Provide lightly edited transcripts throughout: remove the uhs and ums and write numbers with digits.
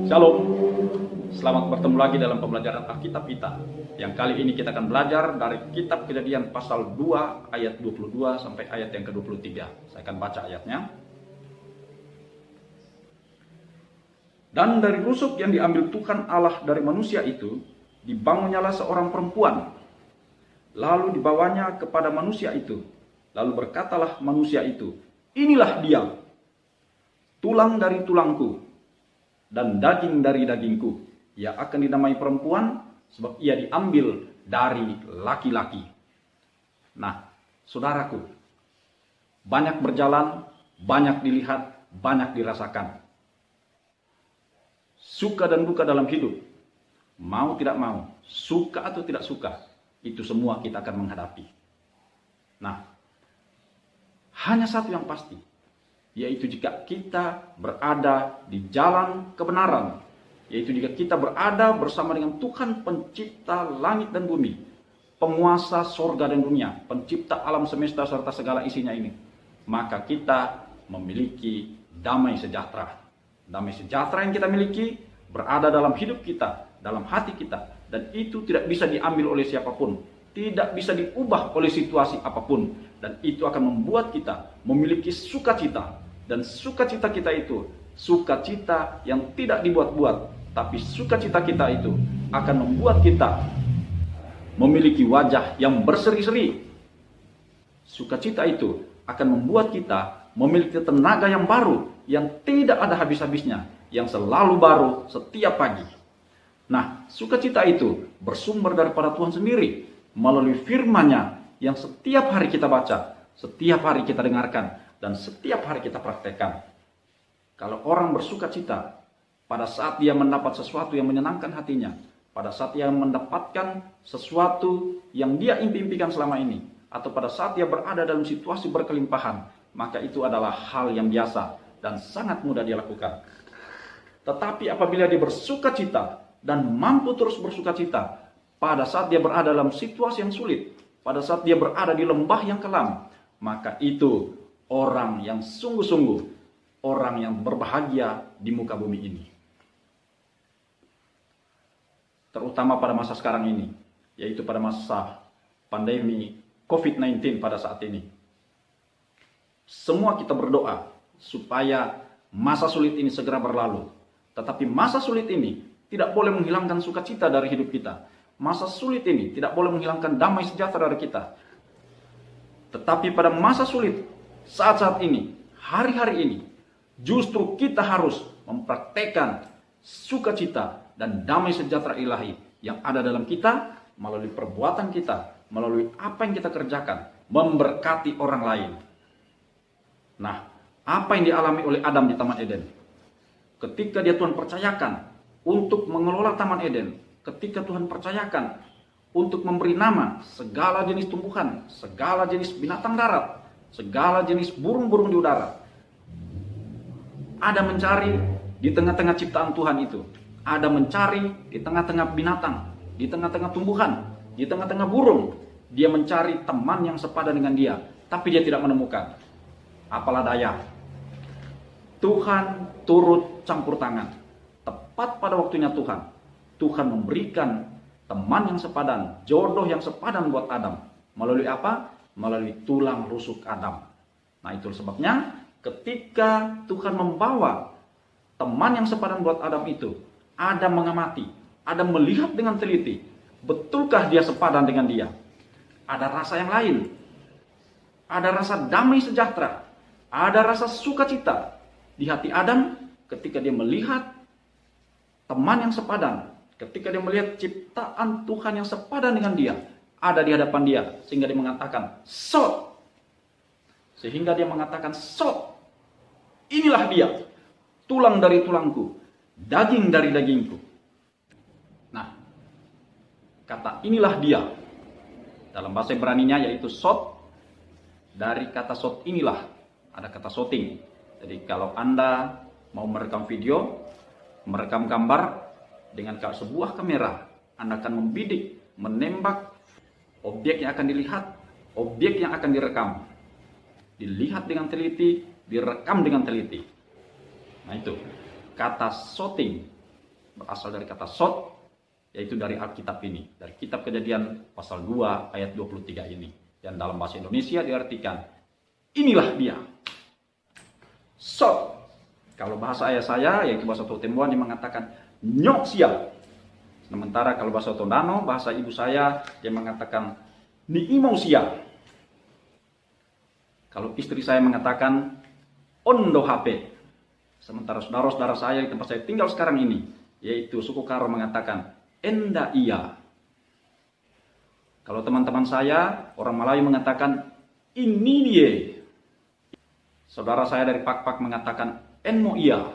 Shalom, selamat bertemu lagi dalam pembelajaran Alkitab kita. Yang kali ini kita akan belajar dari kitab Kejadian pasal 2 ayat 22 sampai ayat yang ke-23. Saya akan baca ayatnya. Dan dari rusuk yang diambil Tuhan Allah dari manusia itu, dibangunnyalah seorang perempuan. Lalu dibawanya kepada manusia itu. Lalu berkatalah manusia itu, inilah dia, tulang dari tulangku dan daging dari dagingku. Ia akan dinamai perempuan sebab ia diambil dari laki-laki. Nah, saudaraku, banyak berjalan, banyak dilihat, banyak dirasakan. Suka dan duka dalam hidup, mau tidak mau, suka atau tidak suka, itu semua kita akan menghadapi. Nah, hanya satu yang pasti, yaitu jika kita berada di jalan kebenaran, yaitu jika kita berada bersama dengan Tuhan pencipta langit dan bumi, penguasa sorga dan dunia, pencipta alam semesta serta segala isinya ini, maka kita memiliki damai sejahtera. Damai sejahtera yang kita miliki berada dalam hidup kita, dalam hati kita, dan itu tidak bisa diambil oleh siapapun, tidak bisa diubah oleh situasi apapun, dan itu akan membuat kita memiliki sukacita. Dan sukacita kita itu sukacita yang tidak dibuat-buat, tapi sukacita kita itu akan membuat kita memiliki wajah yang berseri-seri. Sukacita itu akan membuat kita memiliki tenaga yang baru, yang tidak ada habis-habisnya, yang selalu baru setiap pagi. Nah, sukacita itu bersumber daripada Tuhan sendiri melalui firman-Nya yang setiap hari kita baca, setiap hari kita dengarkan, dan setiap hari kita praktekkan. Kalau orang bersukacita pada saat dia mendapat sesuatu yang menyenangkan hatinya, pada saat dia mendapatkan sesuatu yang dia impi-impikan selama ini, atau pada saat dia berada dalam situasi berkelimpahan, maka itu adalah hal yang biasa dan sangat mudah dia lakukan. Tetapi apabila dia bersukacita dan mampu terus bersukacita pada saat dia berada dalam situasi yang sulit, pada saat dia berada di lembah yang kelam, maka itu orang yang sungguh-sungguh, orang yang berbahagia di muka bumi ini. Terutama pada masa sekarang ini, yaitu pada masa pandemi COVID-19 pada saat ini. Semua kita berdoa supaya masa sulit ini segera berlalu. Tetapi masa sulit ini tidak boleh menghilangkan sukacita dari hidup kita. Masa sulit ini tidak boleh menghilangkan damai sejahtera dari kita. Tetapi pada masa sulit, saat-saat ini, hari-hari ini, justru kita harus mempraktekkan sukacita dan damai sejahtera ilahi yang ada dalam kita melalui perbuatan kita, melalui apa yang kita kerjakan, memberkati orang lain. Nah, apa yang dialami oleh Adam di Taman Eden? Ketika dia Tuhan percayakan untuk mengelola Taman Eden, ketika Tuhan percayakan untuk memberi nama segala jenis tumbuhan, segala jenis binatang darat, segala jenis burung-burung di udara. Ada mencari di tengah-tengah ciptaan Tuhan itu. Ada mencari di tengah-tengah binatang, di tengah-tengah tumbuhan, di tengah-tengah burung. Dia mencari teman yang sepadan dengan dia, tapi dia tidak menemukan. Apalah daya, Tuhan turut campur tangan. Tepat pada waktunya Tuhan memberikan teman yang sepadan, jodoh yang sepadan buat Adam. Melalui apa? Melalui tulang rusuk Adam. Nah, itu sebabnya ketika Tuhan membawa teman yang sepadan buat Adam itu, Adam mengamati, Adam melihat dengan teliti, betulkah dia sepadan dengan dia? Ada rasa yang lain, ada rasa damai sejahtera, ada rasa sukacita di hati Adam ketika dia melihat teman yang sepadan, ketika dia melihat ciptaan Tuhan yang sepadan dengan dia ada di hadapan dia, sehingga dia mengatakan, "Sot." Sehingga dia mengatakan, "Sot. Inilah dia, tulang dari tulangku, daging dari dagingku." Nah, kata inilah dia dalam bahasa Ibraninya yaitu sot, dari kata sot inilah ada kata soting. Jadi kalau Anda mau merekam video, merekam gambar dengan sebuah kamera, Anda akan membidik, menembak objek yang akan dilihat, objek yang akan direkam. Dilihat dengan teliti, direkam dengan teliti. Nah itu, kata shooting berasal dari kata sot, yaitu dari Alkitab ini, dari kitab Kejadian pasal 2 ayat 23 ini. Dan dalam bahasa Indonesia diartikan, inilah dia. Sot. Kalau bahasa ayah saya, yaitu bahasa Totembuan, dia mengatakan nyok sia. Sementara kalau bahasa Tondano, bahasa ibu saya, dia mengatakan ni imau sia. Kalau istri saya mengatakan ondo HP. Sementara saudara-saudara saya di tempat saya tinggal sekarang ini, yaitu suku Karo, mengatakan enda iya. Kalau teman-teman saya, orang Melayu mengatakan ini dia. Saudara saya dari Pak-Pak mengatakan enmo iya.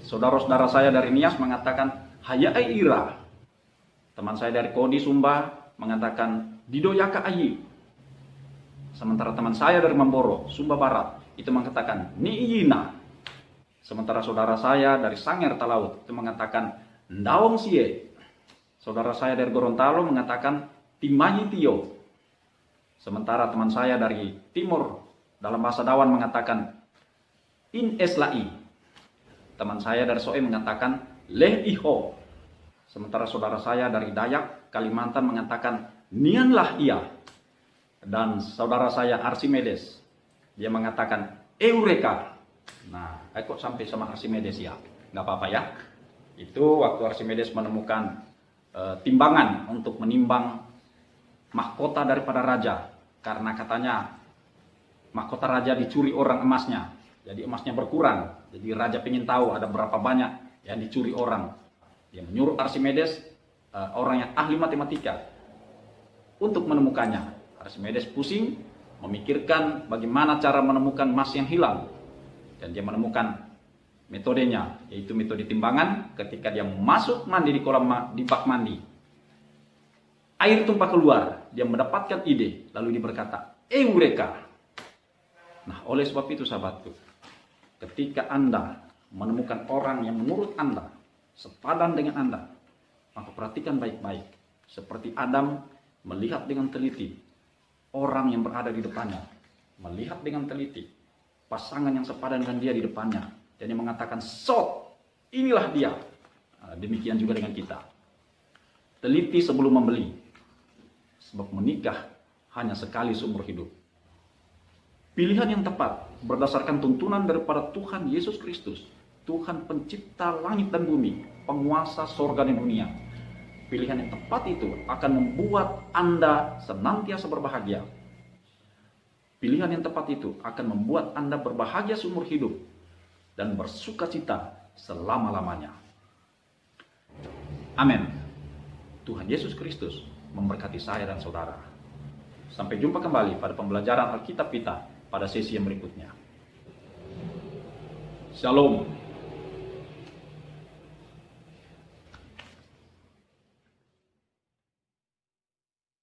Saudara-saudara saya dari Nias mengatakan hayai ira. Teman saya dari Kodi Sumba mengatakan didoyaka ayi. Sementara teman saya dari Mamboro, Sumba Barat, itu mengatakan ni iyina. Sementara saudara saya dari Sanger Talaut itu mengatakan ndawong sie. Saudara saya dari Gorontalo mengatakan timayi tio. Sementara teman saya dari Timur dalam bahasa Dawan mengatakan in eslai. Teman saya dari Soe mengatakan leh iho. Sementara saudara saya dari Dayak Kalimantan mengatakan nianlah ia. Dan saudara saya Archimedes, dia mengatakan eureka. Nah, kok sampai sama Archimedes ya? Nggak apa-apa ya. Itu waktu Archimedes menemukan timbangan untuk menimbang mahkota daripada raja. Karena katanya mahkota raja dicuri orang emasnya. Jadi emasnya berkurang. Jadi raja ingin tahu ada berapa banyak yang dicuri orang. Dia menyuruh Archimedes, orang yang ahli matematika, untuk menemukannya. Archimedes pusing, memikirkan bagaimana cara menemukan emas yang hilang. Dan dia menemukan metodenya, yaitu metode timbangan. Ketika dia masuk mandi di kolam, di bak mandi, air tumpah keluar, dia mendapatkan ide, lalu dia berkata, eureka. Nah, oleh sebab itu sahabatku, ketika Anda menemukan orang yang menurut Anda sepadan dengan Anda, maka perhatikan baik-baik. Seperti Adam melihat dengan teliti orang yang berada di depannya, melihat dengan teliti pasangan yang sepadan dengan dia di depannya, dan dia mengatakan, sot, inilah dia. Nah, demikian juga dengan kita. Teliti sebelum membeli, sebab menikah hanya sekali seumur hidup. Pilihan yang tepat berdasarkan tuntunan daripada Tuhan Yesus Kristus, Tuhan pencipta langit dan bumi, penguasa sorga dan dunia. Pilihan yang tepat itu akan membuat Anda senantiasa berbahagia. Pilihan yang tepat itu akan membuat Anda berbahagia seumur hidup dan bersukacita selama-lamanya. Amin. Tuhan Yesus Kristus memberkati saya dan saudara. Sampai jumpa kembali pada pembelajaran Alkitab kita pada sesi yang berikutnya. Shalom.